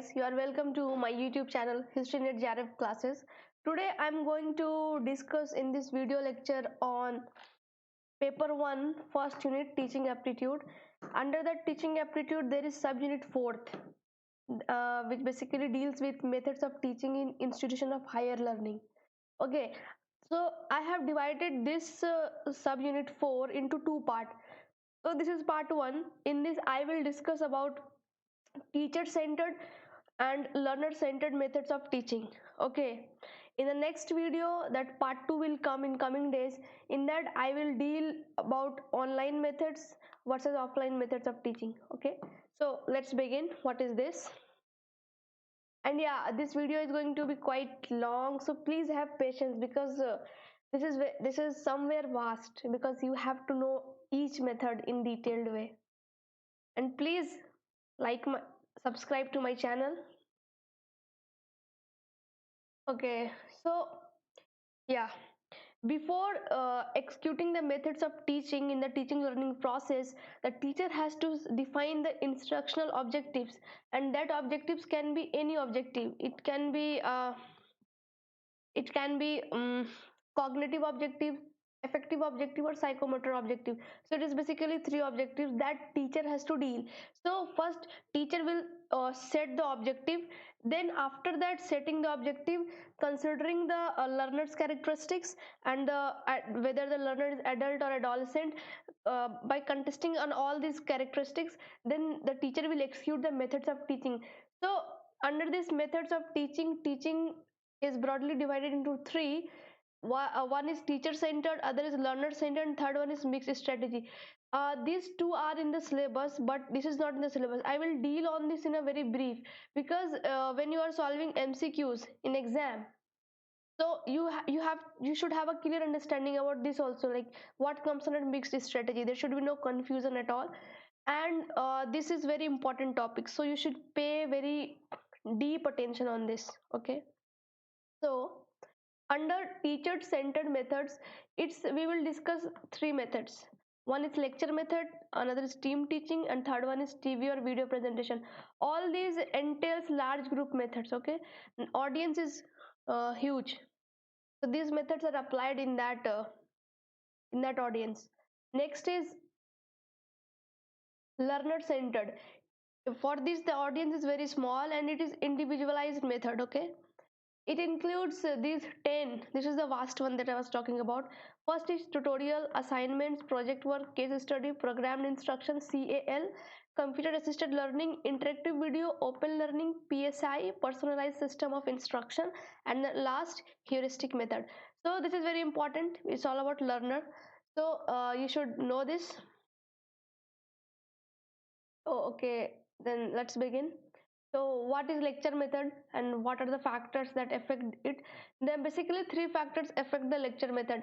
guys, you are welcome to my YouTube channel HistoryNet JRF classes. Today I'm going to discuss in this video lecture on paper 1 first unit teaching aptitude. Under that teaching aptitude there is subunit 4th which basically deals with methods of teaching in institution of higher learning. Okay, so I have divided this subunit 4 into two parts. So this is part 1. In this I will discuss about teacher centered and learner centered methods of teaching. Okay, in the next video, that part 2 will come in coming days. In that I will deal about online methods versus offline methods of teaching. Okay, so let's begin. What is this? And yeah, this video is going to be quite long, so please have patience because this is somewhere vast, because you have to know each method in detailed way. And please subscribe to my channel. Okay, so yeah, before executing the methods of teaching in the teaching learning process, the teacher has to define the instructional objectives, and that objectives can be any objective. It can be cognitive objective, affective objective, or psychomotor objective. So it is basically three objectives that teacher has to deal. So first teacher will set the objective, then after that setting the objective, considering the learner's characteristics and whether the learner is adult or adolescent, by contesting on all these characteristics, then the teacher will execute the methods of teaching. So under these methods of teaching is broadly divided into three. One is teacher centered, other is learner centered, and third one is mixed strategy. These two are in the syllabus, but this is not in the syllabus. I will deal on this in a very brief, because when you are solving MCQs in exam, so you should have a clear understanding about this also, like what comes under mixed strategy. There should be no confusion at all, and this is very important topic, so you should pay very deep attention on this. Okay, so under teacher centered methods, we will discuss three methods. One is lecture method, another is team teaching, and third one is TV or video presentation. All these entails large group methods. Okay, audience is huge, so these methods are applied in that audience. Next is learner centered. For this the audience is very small and it is individualized method. Okay, it includes these 10. This is the vast one that I was talking about. First is tutorial, assignments, project work, case study, programmed instruction, CAL, computer assisted learning, interactive video, open learning, PSI, personalized system of instruction, and the last, heuristic method. So this is very important. It's all about learner, so you should know this. Oh, okay, then let's begin. So what is lecture method and what are the factors that affect it? There are basically three factors affect the lecture method,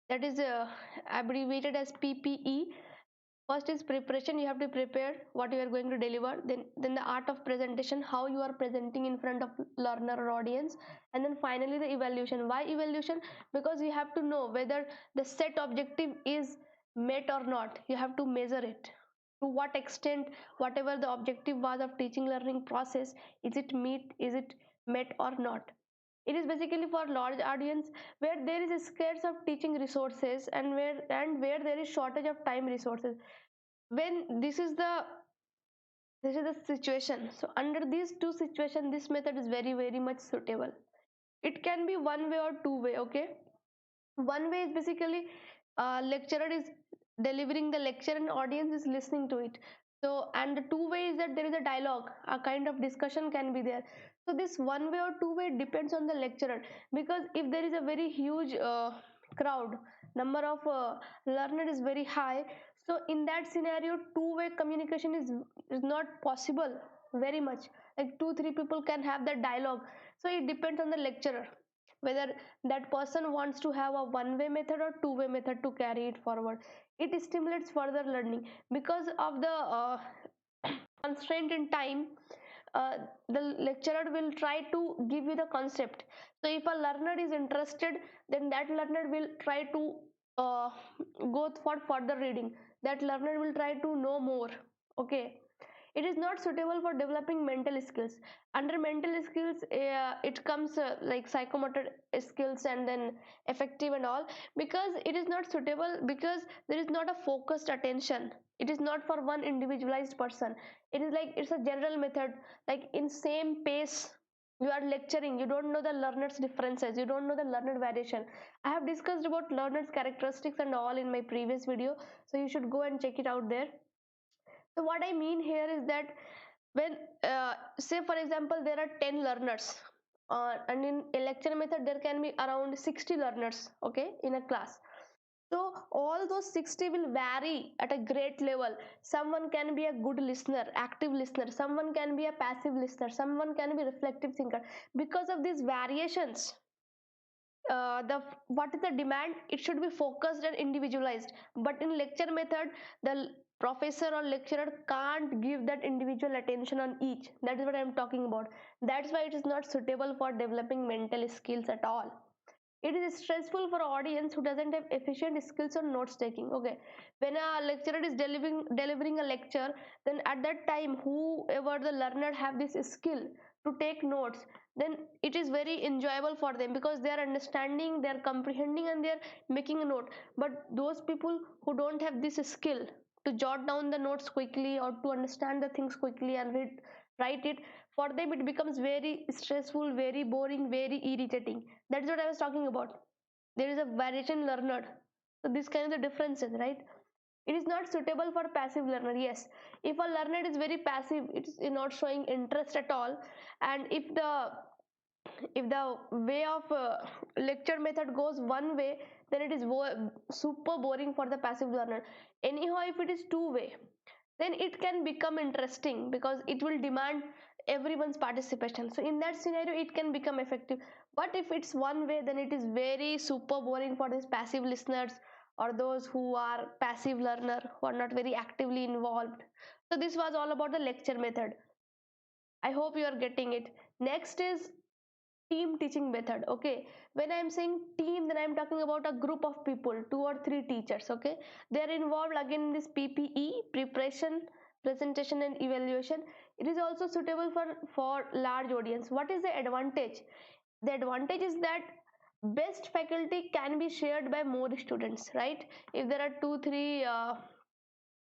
that is abbreviated as PPE. First is preparation, you have to prepare what you are going to deliver. Then the art of presentation, how you are presenting in front of learner or audience. And then finally the evaluation. Why evaluation? Because you have to know whether the set objective is met or not. You have to measure it, to what extent whatever the objective was of teaching learning process, is it met or not. It is basically for large audience where there is a scarce of teaching resources, and where there is shortage of time resources. When this is the situation, so under these two situations this method is very very much suitable. It can be one way or two way. Okay, one way is basically lecturer is delivering the lecture and audience is listening to it. So, and the two way is that there is a dialogue, a kind of discussion can be there. So this one way or two way depends on the lecturer, because if there is a very huge crowd, number of learner is very high, so in that scenario two way communication is not possible very much. Like two three people can have that dialogue. So it depends on the lecturer whether that person wants to have a one way method or two way method to carry it forward. It stimulates further learning because of the constraint in time. The lecturer will try to give you the concept. So if a learner is interested, then that learner will try to go for further reading. That learner will try to know more. Okay, It is not suitable for developing mental skills. Under mental skills, it comes like psychomotor skills and then affective and all, because it is not suitable because there is not a focused attention. It is not for one individualized person. It is like it's a general method, like in same pace you are lecturing, you don't know the learners differences, you don't know the learner variation. I have discussed about learners characteristics and all in my previous video, so you should go and check it out there. So what I mean here is that when say for example there are 10 learners, and in a lecture method there can be around 60 learners, okay, in a class. So all those 60 will vary at a great level. Someone can be a good listener, active listener, someone can be a passive listener, someone can be reflective thinker. Because of these variations, the what is the demand, it should be focused and individualized. But in lecture method, the professor or lecturer can't give that individual attention on each. That is what I am talking about. That's why it is not suitable for developing mental skills at all. It is stressful for audience who doesn't have efficient skills on notes taking. Okay, when a lecturer is delivering a lecture, then at that time whoever the learner have this skill to take notes, then it is very enjoyable for them because they are understanding, they are comprehending, and they are making a note. But those people who don't have this skill to jot down the notes quickly or to understand the things quickly and write it, for them it becomes very stressful, very boring, very irritating. That's what I was talking about. There is a variation learner. So this kind of the differences, right? It is not suitable for passive learner. Yes, if a learner is very passive, it is not showing interest at all, and if the way of lecture method goes one way, then it is super boring for the passive learner. Anyhow, if it is two way, then it can become interesting because it will demand everyone's participation. So in that scenario it can become effective. But if it's one way, then it is very super boring for these passive listeners or those who are passive learner who are not very actively involved. So this was all about the lecture method. I hope you are getting it. Next is team teaching method. Okay, when I'm saying team, then I'm talking about a group of people, 2 or 3 teachers. Okay, they are involved again in this PPE, preparation, presentation and evaluation. It is also suitable for large audience. What is the advantage? The advantage is that best faculty can be shared by more students, right? If there are 2 3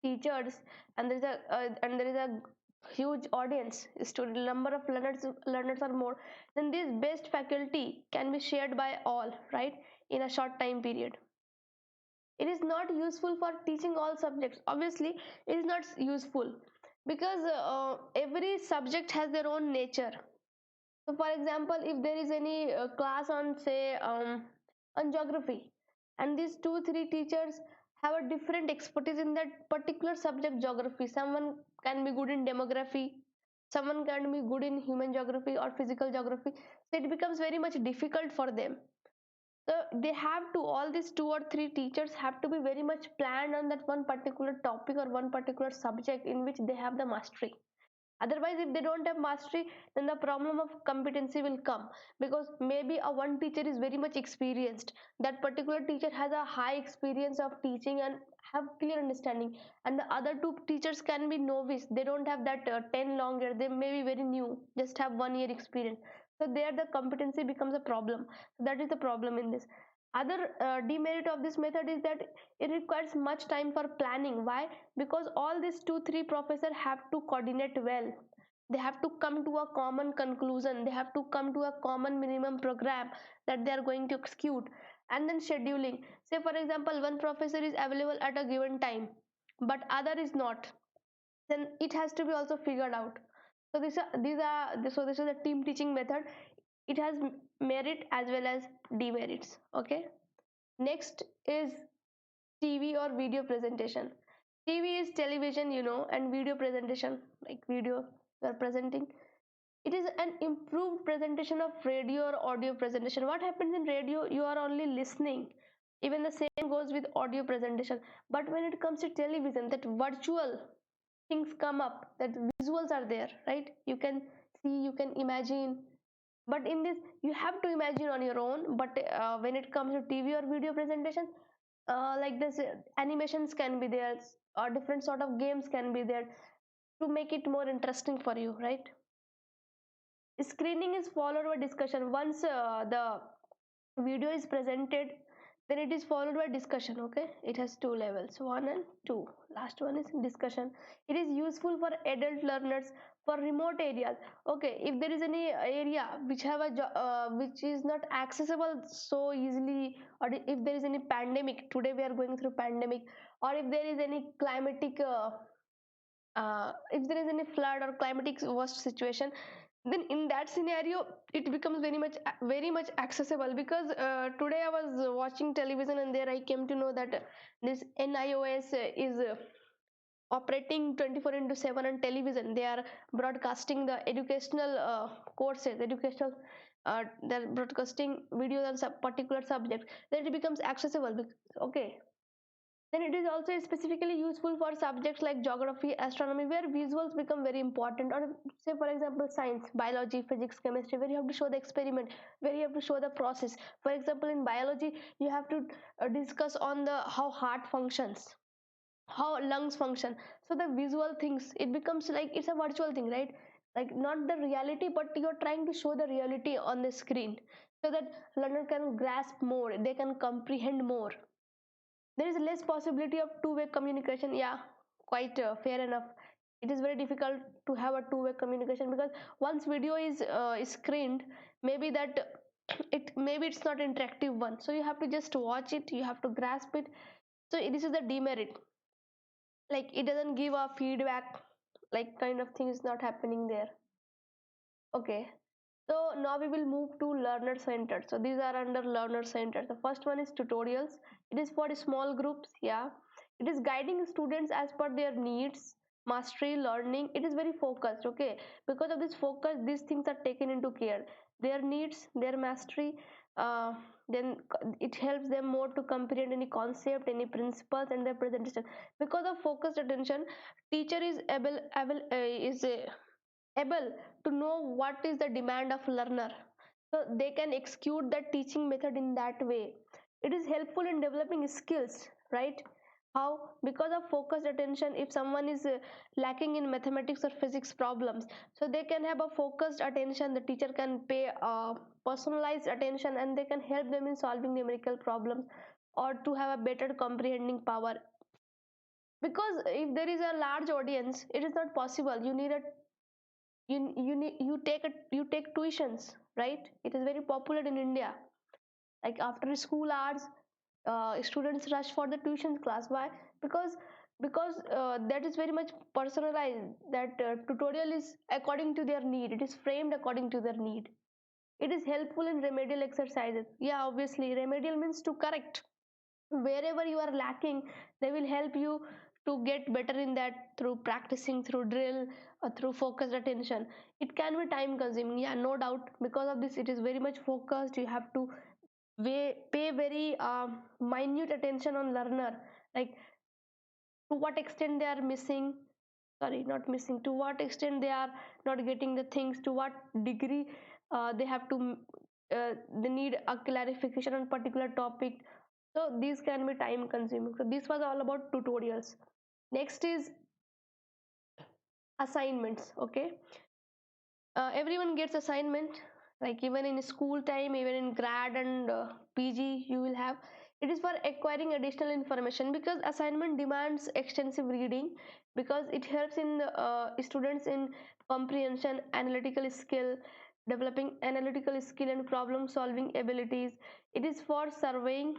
teachers and there is a huge audience, student number of learners are more, then this best faculty can be shared by all, right, in a short time period. It is not useful for teaching all subjects. Obviously it is not useful because every subject has their own nature. So for example, if there is any class on say on geography, and these 2 3 teachers have a different expertise in that particular subject geography. Someone can be good in demography, someone can be good in human geography or physical geography. So it becomes very much difficult for them. So they have to, all these 2 or 3 teachers have to be very much planned on that one particular topic or one particular subject in which they have the mastery. Otherwise if they don't have mastery, then the problem of competency will come, because maybe a one teacher is very much experienced, that particular teacher has a high experience of teaching and have clear understanding, and the other 2 teachers can be novice, they don't have that 10 long year, they may be very new, just have 1 year experience. So there the competency becomes a problem. So that is the problem in this. Other demerit of this method is that it requires much time for planning. Why? Because all these 2 3 professors have to coordinate well, they have to come to a common conclusion, they have to come to a common minimum program that they are going to execute. And then scheduling, say for example one professor is available at a given time but other is not, then it has to be also figured out. So this is a team teaching method. It has merit as well as demerits. Okay, next is TV or video presentation. TV is television, and video presentation, like video you are presenting. It is an improved presentation of radio or audio presentation. What happens in radio? You are only listening. Even the same goes with audio presentation. But when it comes to television, that virtual things come up, that visuals are there, right? You can see, you can imagine. But in this, you have to imagine on your own. But when it comes to TV or video presentation, like this animations can be there, or different sort of games can be there. to make it more interesting for you, right? Screening is followed by discussion. Once the video is presented, then it is followed by discussion. Okay, it has two levels, 1 and 2. Last one is discussion. It is useful for adult learners, for remote areas. Okay, if there is any area which have which is not accessible so easily, or if there is any pandemic, today we are going through pandemic, or if there is any climatic if there is any flood or climatic worst situation, then in that scenario it becomes very much accessible. Because today I was watching television, and there I came to know that this NIOS is operating 24 into 7 on television. They are broadcasting the educational courses, educational they're broadcasting videos on particular subject, then it becomes accessible. Okay, then it is also specifically useful for subjects like geography, astronomy, where visuals become very important. Or say for example science, biology, physics, chemistry, where you have to show the experiment, where you have to show the process. For example, in biology you have to discuss on the how heart functions, how lungs function. So the visual things, it becomes like it's a virtual thing, right? Like not the reality, but you're trying to show the reality on the screen, so that learner can grasp more, they can comprehend more. There is less possibility of two-way communication. Yeah, quite fair enough. It is very difficult to have a two-way communication, because once video is screened, maybe that maybe it's not interactive one, so you have to just watch it, you have to grasp it. So this is the demerit, like it doesn't give a feedback, like kind of thing is not happening there. Okay, so now we will move to learner centered. So these are under learner centered. The first one is tutorials. It is for small groups. Yeah, it is guiding students as per their needs, mastery, learning. It is very focused. Okay, because of this focus, these things are taken into care, their needs, their mastery. uh, then it helps them more to comprehend any concept, any principles, and their presentation. Because of focused attention, teacher is able to know what is the demand of learner, so they can execute that teaching method in that way. It is helpful in developing skills, right? How? Because of focused attention, if someone is lacking in mathematics or physics problems, so they can have a focused attention, the teacher can pay personalized attention, and they can help them in solving numerical problems, or to have a better comprehending power. Because if there is a large audience, it is not possible. You need a you take tuitions, right? It is very popular in India. Like after school hours, students rush for the tuition class. Why? Because that is very much personalized. That tutorial is according to their need, it is framed according to their need. It is helpful in remedial exercises. Yeah, obviously remedial means to correct wherever you are lacking. They will help you to get better in that through practicing, through drill, or through focused attention. It can be time consuming, yeah, no doubt. Because of this, it is very much focused. You have to pay very minute attention on learner, like to what extent they are missing, sorry, not missing, to what extent they are not getting the things, to what degree they have to they need a clarification on particular topic. So these can be time consuming. So this was all about tutorials. Next is assignments. Okay, everyone gets assignment, like even in school time, even in grad and PG you will have. It is for acquiring additional information, because assignment demands extensive reading, because it helps in students in comprehension, analytical skill, developing analytical skill and problem solving abilities. It is for surveying,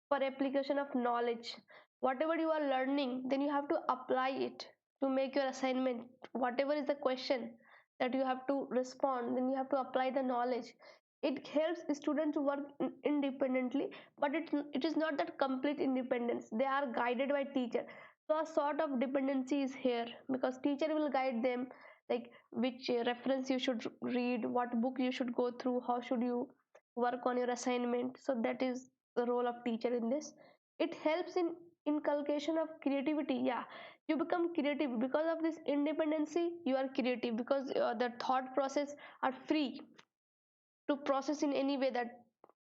for application of knowledge. Whatever you are learning, then you have to apply it to make your assignment. Whatever is the question that you have to respond, then you have to apply the knowledge. It helps students to work independently, but it is not that complete independence. They are guided by teacher. So a sort of dependency is here, because teacher will guide them, like which reference you should read, what book you should go through, how should you work on your assignment. So that is the role of teacher in this. It helps in inculcation of creativity. Yeah, you become creative because of this independency. You are creative because the thought process are free to process in any way that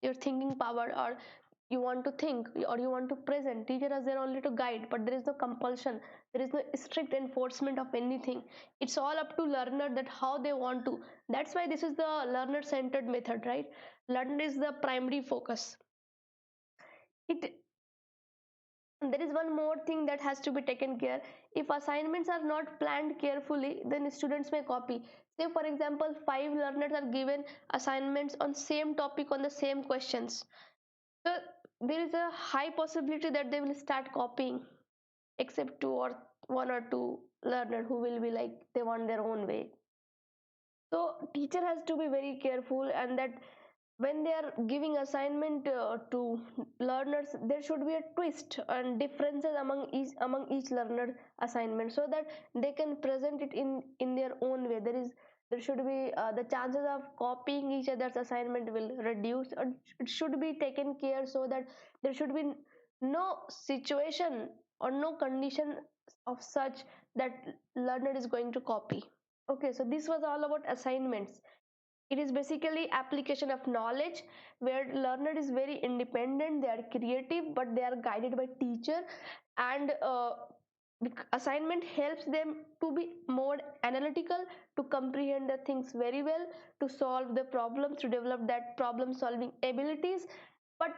your thinking power, or you want to think or you want to present, teacher is there only to guide, but there is no compulsion, there is no strict enforcement of anything. It's all up to learner that how they want to. That's why this is the learner centered method, right? Learner is the primary focus. It There is one more thing that has to be taken care. If assignments are not planned carefully, then students may copy. Say for example, 5 learners are given assignments on same topic on the same questions, so there is a high possibility that they will start copying, except two or one or two learner who will be like they want their own way. So teacher has to be very careful, and that when they are giving assignment to learners, there should be a twist and differences among each learner assignment, so that they can present it in their own way. There should be the chances of copying each other's assignment will reduce, and it should be taken care so that there should be no situation or no condition of such that learner is going to copy. Okay, so this was all about assignments. It is basically application of knowledge, where learner is very independent, they are creative, but they are guided by teacher. And assignment helps them to be more analytical, to comprehend the things very well, to solve the problems, to develop that problem solving abilities. But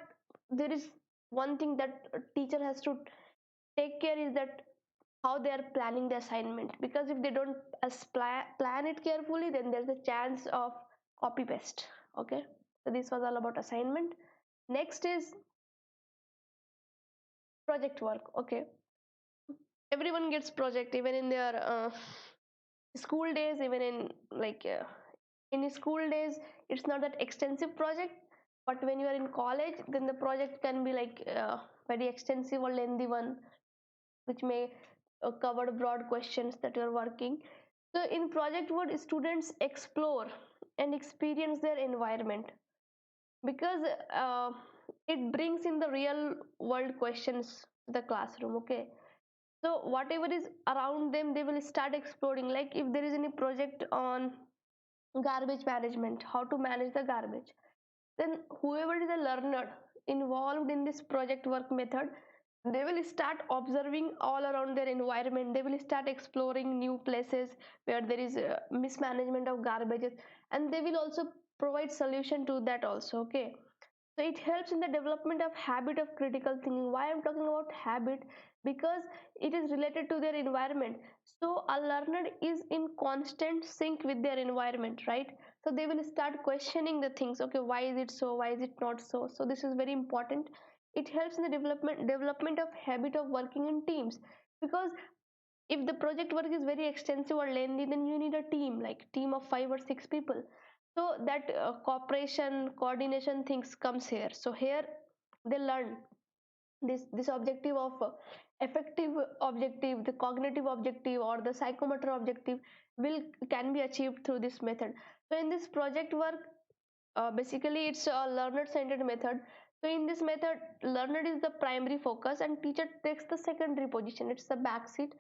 there is one thing that a teacher has to take care, is that how they are planning the assignment, because if they don't plan it carefully, then there's a chance of copy paste. Okay, so this was all about assignment. Next is project work. Okay, everyone gets project, even in their school days, even in in school days it's not that extensive project, but when you are in college, then the project can be very extensive or lengthy one, which may cover broad questions that you are working. So in project work, students explore and experience their environment, because it brings in the real world questions to the classroom. Okay, so whatever is around them, they will start exploring. Like if there is any project on garbage management, how to manage the garbage, then whoever is a learner involved in this project work method, they will start observing all around their environment, they will start exploring new places where there is mismanagement of garbages, and they will also provide solution to that also. Okay, so it helps in the development of habit of critical thinking. Why I'm talking about habit? Because it is related to their environment. So a learner is in constant sync with their environment, right? So they will start questioning the things. Okay, why is it so, why is it not so? So this is very important. It helps in the development of habit of working in teams, because if the project work is very extensive or lengthy, then you need a team, like team of 5 or 6 people. So that cooperation coordination things comes here. So here they learn this objective of effective objective, the cognitive objective or the psychomotor objective will can be achieved through this method. So in this project work, basically it's a learner centered method. So in this method, learner is the primary focus and teacher takes the secondary position, it's the back seat.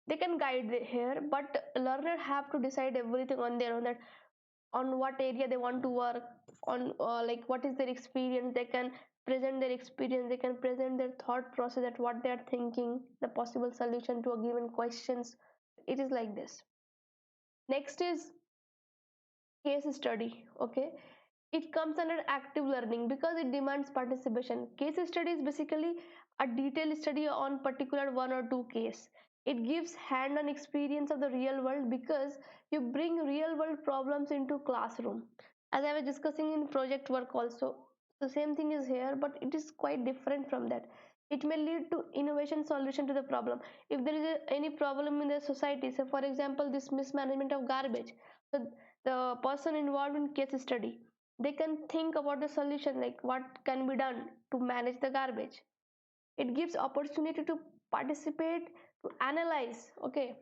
They can guide here, but learner have to decide everything on their own, that on what area they want to work on, like what is their experience. They can present their experience, they can present their thought process, at what they are thinking, the possible solution to a given questions. It is like this. Next is case study. Okay, it comes under active learning because it demands participation. Case study is basically a detailed study on particular one or two case. It gives hand-on experience of the real world, because you bring real world problems into classroom, as I was discussing in project work also. The same thing is here, but it is quite different from that. It may lead to innovation solution to the problem. If there is any problem in the society, so for example this mismanagement of garbage, so the person involved in case study, they can think about the solution, like what can be done to manage the garbage. It gives opportunity to participate, to analyze. Okay,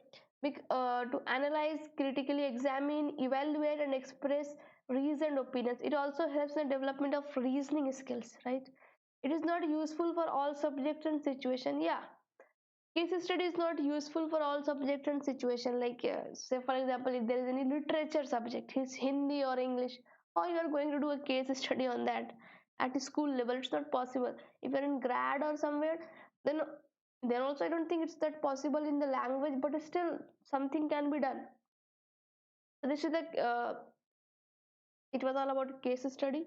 to analyze, critically examine, evaluate and express reasoned opinions. It also helps in the development of reasoning skills, right? It is not useful for all subjects and situation. Yeah, case study is not useful for all subject and situation. Like say for example, if there is any literature subject, his Hindi or English, how you are going to do a case study on that? at school level. It's not possible. If you're in grad or somewhere, then also I don't think it's that possible in the language, but still something can be done. So this is like it was all about case study.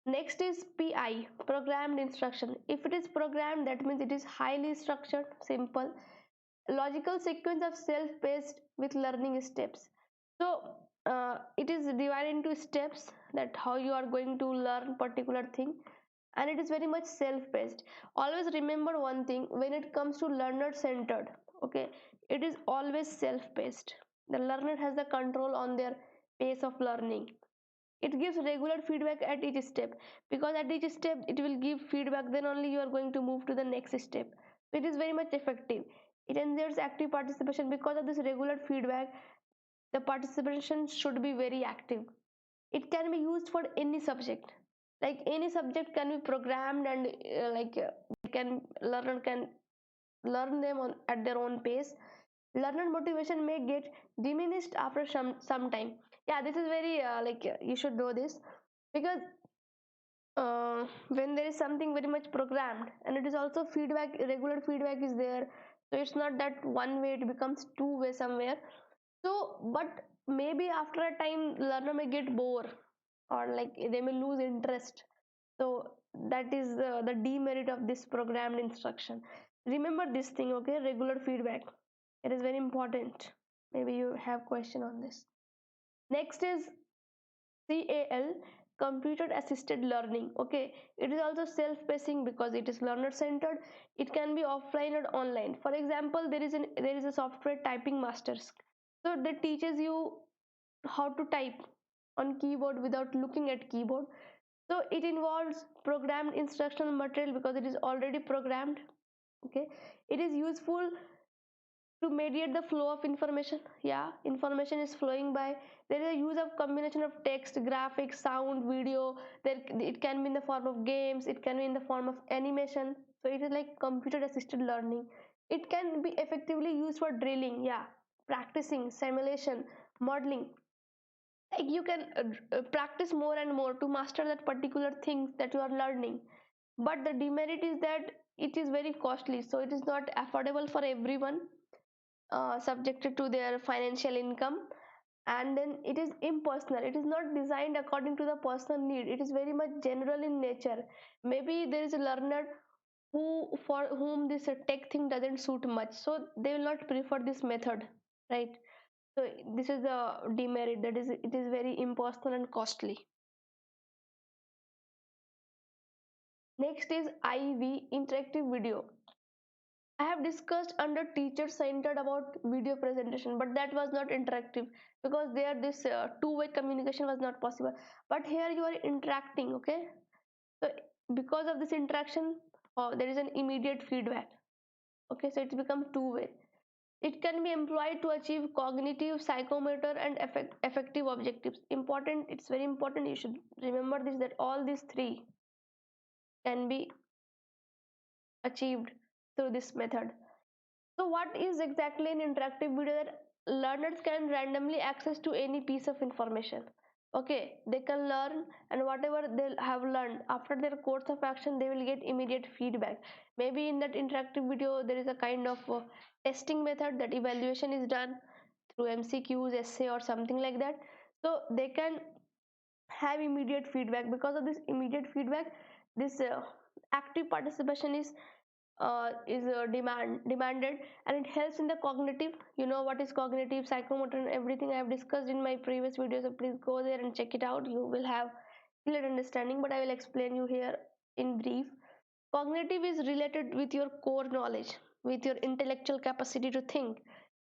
Next is PI, programmed instruction. If it is programmed, that means it is highly structured, simple, logical sequence of self-paced with learning steps. So it is divided into steps, that how you are going to learn particular thing, and it is very much self-paced. Always remember one thing, when it comes to learner centered, okay, it is always self-paced. The learner has the control on their pace of learning. It gives regular feedback at each step, because at each step it will give feedback, then only you are going to move to the next step. So it is very much effective. It ensures active participation. Because of this regular feedback, the participation should be very active. It can be used for any subject, like any subject can be programmed, and can learner can learn them at their own pace. Learner motivation may get diminished after some time. Yeah, this is very you should know this, because when there is something very much programmed, and it is also feedback, regular feedback is there, so it's not that one way, it becomes two way somewhere. So but maybe after a time learner may get bored, or like they may lose interest. So that is the demerit of this programmed instruction. Remember this thing, okay? Regular feedback, it is very important. Maybe you have question on this. Next is CAL, computer assisted learning. Okay, it is also self-pacing because it is learner centered. It can be offline or online. For example, there is a software typing masters, so that teaches you how to type on keyboard without looking at keyboard. So it involves programmed instructional material because it is already programmed. Okay, it is useful to mediate the flow of information. Yeah, information is flowing by, there is a use of combination of text, graphics, sound, video. There it can be in the form of games, it can be in the form of animation. So it is like computer assisted learning. It can be effectively used for drilling, yeah, practicing, simulation, modeling. Like you can practice more and more to master that particular thing that you are learning. But the demerit is that it is very costly, so it is not affordable for everyone, subjected to their financial income. And then it is impersonal, it is not designed according to the personal need, it is very much general in nature. Maybe there is a learner who, for whom this tech thing doesn't suit much, so they will not prefer this method, right? So this is the demerit, that is it is very impersonal and costly. Next is IV, interactive video. I have discussed under teacher centered about video presentation, but that was not interactive, because there this two-way communication was not possible. But here you are interacting, okay? So because of this interaction, there is an immediate feedback. Okay, so it becomes two-way. It can be employed to achieve cognitive, psychomotor, and effective objectives. Important, it's very important. You should remember this, that all these three can be achieved through this method. So what is exactly an interactive video? That learners can randomly access to any piece of information. Okay, they can learn, and whatever they have learned after their course of action, they will get immediate feedback. Maybe in that interactive video, there is a kind of testing method, that evaluation is done through MCQs, essay, or something like that. So they can have immediate feedback. Because of this immediate feedback, this active participation is demanded, and it helps in the cognitive. You know what is cognitive, psychomotor, and everything I have discussed in my previous videos, so please go there and check it out. You will have clear understanding, but I will explain you here in brief. Cognitive is related with your core knowledge, with your intellectual capacity to think.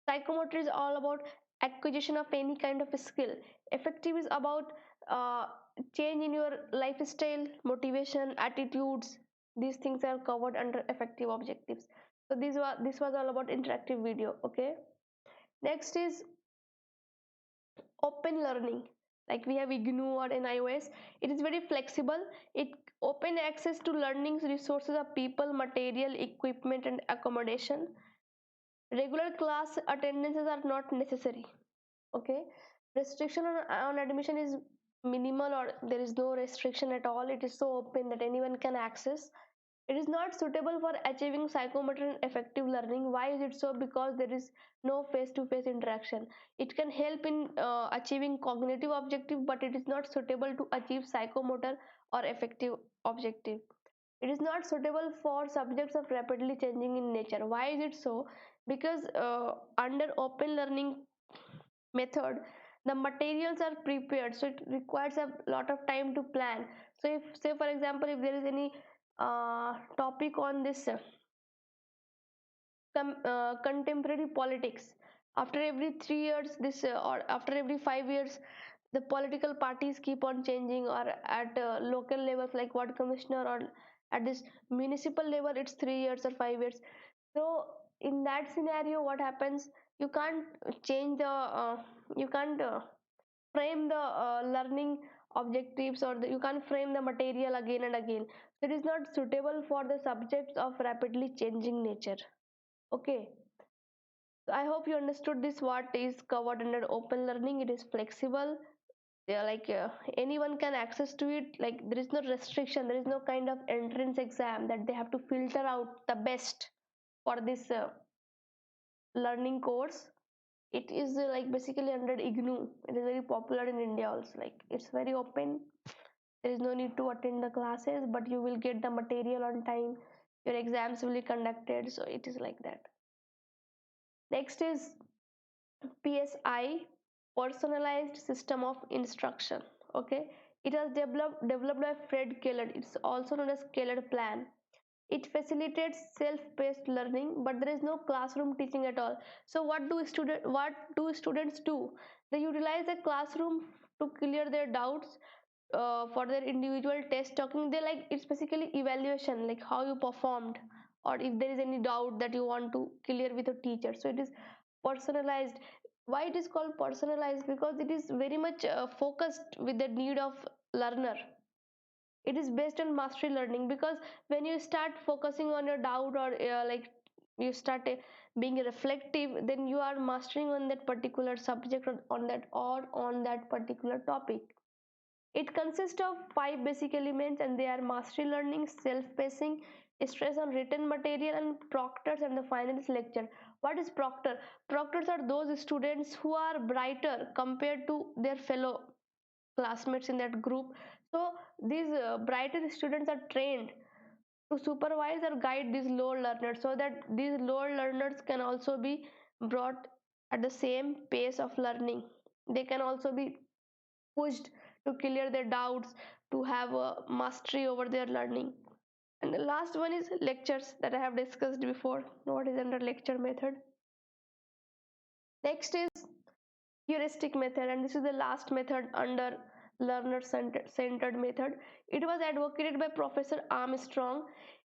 Psychomotor is all about acquisition of any kind of a skill. Affective is about uh, change in your lifestyle, motivation, attitudes. These things are covered under affective objectives. So this was all about interactive video. Okay, next is open learning. Like we have IGNU or in iOS. It is very flexible. It open access to learning resources of people, material, equipment, and accommodation. Regular class attendances are not necessary. Okay, restriction on admission is minimal or there is no restriction at all. It is so open that anyone can access. It is not suitable for achieving psychomotor and effective learning. Why is it so? Because there is no face-to-face interaction. It can help in achieving cognitive objective, but it is not suitable to achieve psychomotor or effective objective. It is not suitable for subjects of rapidly changing in nature. Why is it so? Because under open learning method, the materials are prepared, so it requires a lot of time to plan. So if, say for example, if there is any topic on this contemporary politics, after every 3 years this or after every 5 years, the political parties keep on changing, or at local levels like ward commissioner, or at this municipal level it's 3 years or 5 years. So in that scenario what happens, you can't change the you can't frame the learning objectives, or you can't frame the material again and again. So it is not suitable for the subjects of rapidly changing nature. Okay, so I hope you understood this, what is covered under open learning. It is flexible. Yeah, like anyone can access to it. Like there is no restriction, there is no kind of entrance exam that they have to filter out the best for this learning course. It is like basically under IGNOU. It is very popular in India also. Like it's very open. There is no need to attend the classes, but you will get the material on time. Your exams will be conducted, so it is like that. Next is PSI, personalized system of instruction. Okay, it was developed by Fred Keller. It's also known as Keller plan. It facilitates self-paced learning, but there is no classroom teaching at all. So what do students do? They utilize a classroom to clear their doubts for their individual test talking. They like, it's basically evaluation, like how you performed, or if there is any doubt that you want to clear with a teacher. So it is personalized. Why it is called personalized? Because it is very much focused with the need of learner. It is based on mastery learning, because when you start focusing on your doubt, or like you start being reflective, then you are mastering on that particular subject, or on that particular topic. It consists of 5 basic elements, and they are mastery learning, self-pacing, stress on written material, and proctors, and the final is lecture. What is proctor? Proctors are those students who are brighter compared to their fellow classmates in that group. So these brighter students are trained to supervise or guide these lower learners, so that these lower learners can also be brought at the same pace of learning. They can also be pushed to clear their doubts, to have a mastery over their learning. And the last one is lectures, that I have discussed before. What is under lecture method? Next is heuristic method, and this is the last method under learner centered method. It was advocated by Professor Armstrong.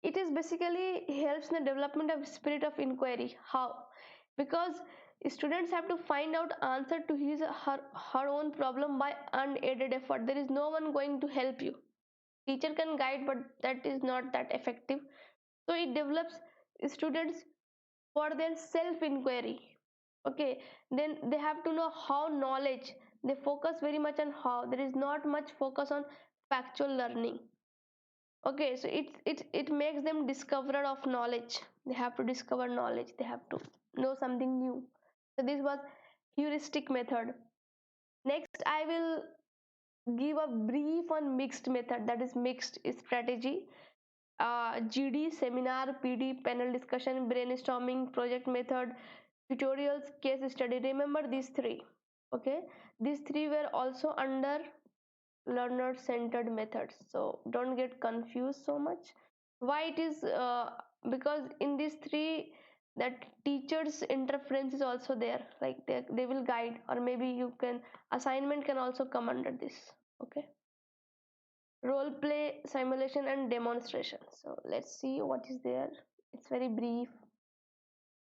It is basically helps in the development of spirit of inquiry. How? Because students have to find out answer to her own problem by unaided effort. There is no one going to help you. Teacher can guide, but that is not that effective. So it develops students for their self inquiry. Okay, then they have to know how knowledge, they focus very much on how. There is not much focus on factual learning. Okay, so it makes them discoverer of knowledge. They have to discover knowledge, they have to know something new. So this was heuristic method. Next I will give a brief on mixed method, that is mixed strategy. GD, seminar, PD, panel discussion, brainstorming, project method, tutorials, case study. Remember these three. Okay, these three were also under learner centered methods, so don't get confused so much. Why it is because in these three, that teachers interference is also there, like they will guide, or maybe you can, assignment can also come under this. Okay, role play, simulation, and demonstration. So let's see what is there. It's very brief.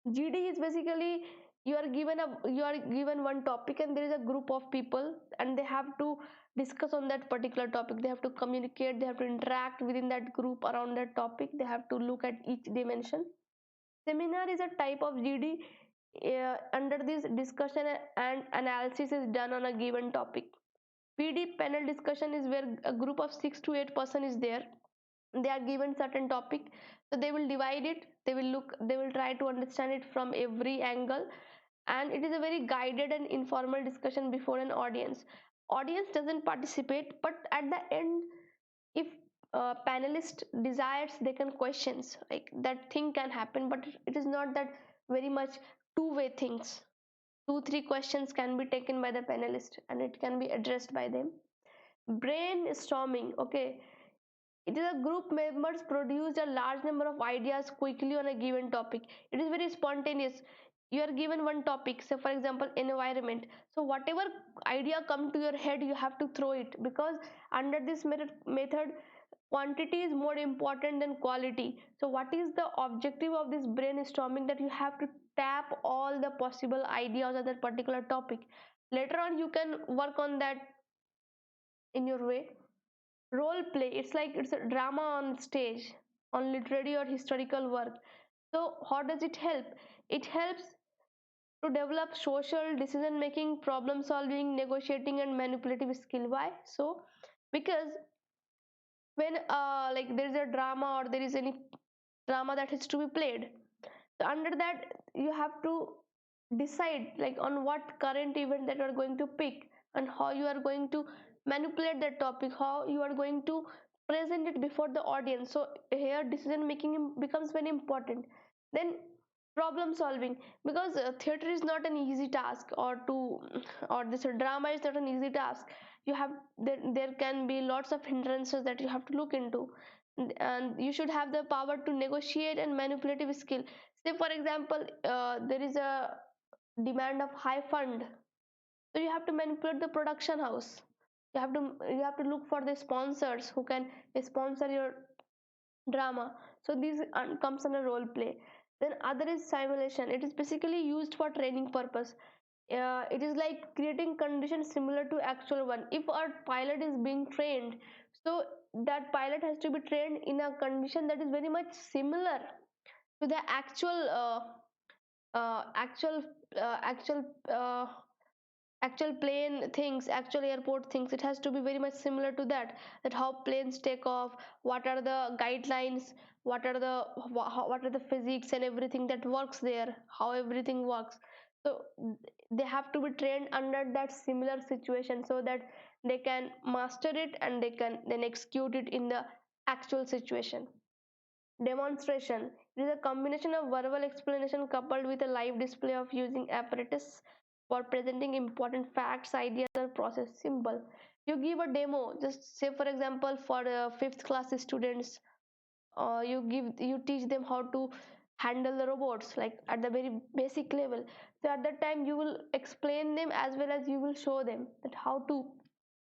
GD is basically, you are given one topic, and there is a group of people, and they have to discuss on that particular topic. They have to communicate, they have to interact within that group around that topic. They have to look at each dimension. Seminar is a type of GD. Under this, discussion and analysis is done on a given topic. PD panel discussion is where a group of 6 to 8 person is there. They are given certain topic, so they will divide it, they will try to understand it from every angle, and it is a very guided and informal discussion before an audience doesn't participate, but at the end, if panelist desires, they can questions, like that thing can happen, but it is not that very much two-way things. 2 3 questions can be taken by the panelist and it can be addressed by them. Brainstorming, okay, it is a group members produce a large number of ideas quickly on a given topic. It is very spontaneous. You are given one topic, say for example environment, so whatever idea come to your head, you have to throw it, because under this method quantity is more important than quality. So what is the objective of this brainstorming? That you have to tap all the possible ideas of that particular topic. Later on you can work on that in your way. Role play, it's like it's a drama on stage, on literary or historical work. So how does it help? It helps to develop social decision making, problem solving, negotiating and manipulative skill. Why so? Because when like there is a drama or there is any drama that has to be played, so under that you have to decide like on what current event that you are going to pick, and how you are going to manipulate that topic, how you are going to present it before the audience. So here decision making becomes very important. Then problem solving, because theater is not an easy task, or this drama is not an easy task. You have there can be lots of hindrances that you have to look into, and you should have the power to negotiate and manipulative skill. Say for example there is a demand of high fund, so you have to manipulate the production house. You have to look for the sponsors who can sponsor your drama. So this comes under role play. Then other is simulation. It is basically used for training purpose. It is like creating conditions similar to actual one. If our pilot is being trained, so that pilot has to be trained in a condition that is very much similar to the actual actual actual plane things, actual airport things. It has to be very much similar to that, that how planes take off, what are the guidelines, what are the physics and everything that works there, how everything works. So they have to be trained under that similar situation, so that they can master it and they can then execute it in the actual situation. Demonstration, it is a combination of verbal explanation coupled with a live display of using apparatus for presenting important facts, ideas, or process. Simple. You give a demo, just say for example for fifth class students, you teach them how to handle the robots, like at the very basic level. So at that time you will explain them as well as you will show them that how to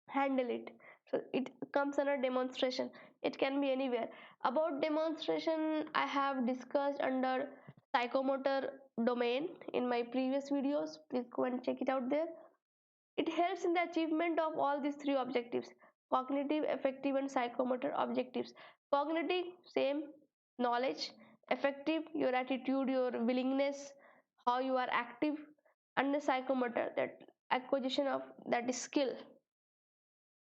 handle it. So it comes under demonstration. It can be anywhere. About demonstration, I have discussed under psychomotor domain in my previous videos. Please go and check it out there. It helps in the achievement of all these three objectives: cognitive, affective and psychomotor objectives. Cognitive, same, knowledge. Affective, your attitude, your willingness, how you are active. And the psychomotor, that acquisition of that skill.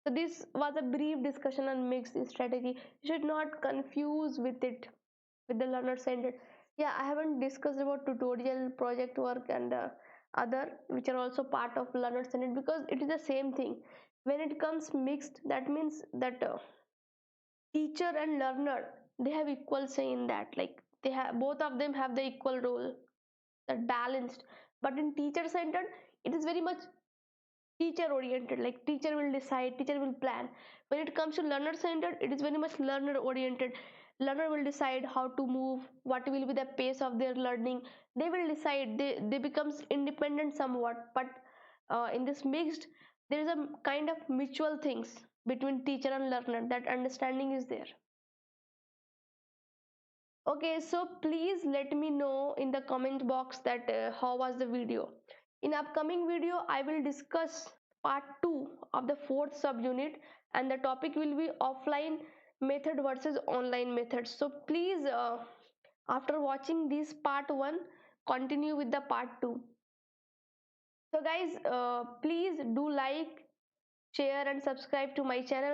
So this was a brief discussion on mixed strategy. You should not confuse with it with the learner centered. Yeah, I haven't discussed about tutorial, project work, and other which are also part of learner centered, because it is the same thing. When it comes mixed, that means that teacher and learner, they have equal say in that. Like they have, both of them have the equal role, that balanced. But in teacher centered, it is very much teacher oriented, like teacher will decide, teacher will plan. When it comes to learner centered, it is very much learner oriented. Learner will decide how to move, what will be the pace of their learning. They will decide, they becomes independent somewhat. But in this mixed, there is a kind of mutual things between teacher and learner, that understanding is there. Okay, so please let me know in the comment box that how was the video. In upcoming video, I will discuss part 2 of the fourth subunit, and the topic will be offline method versus online method. So please, after watching this part 1, continue with the part 2. So guys, please do like, share and subscribe to my channel.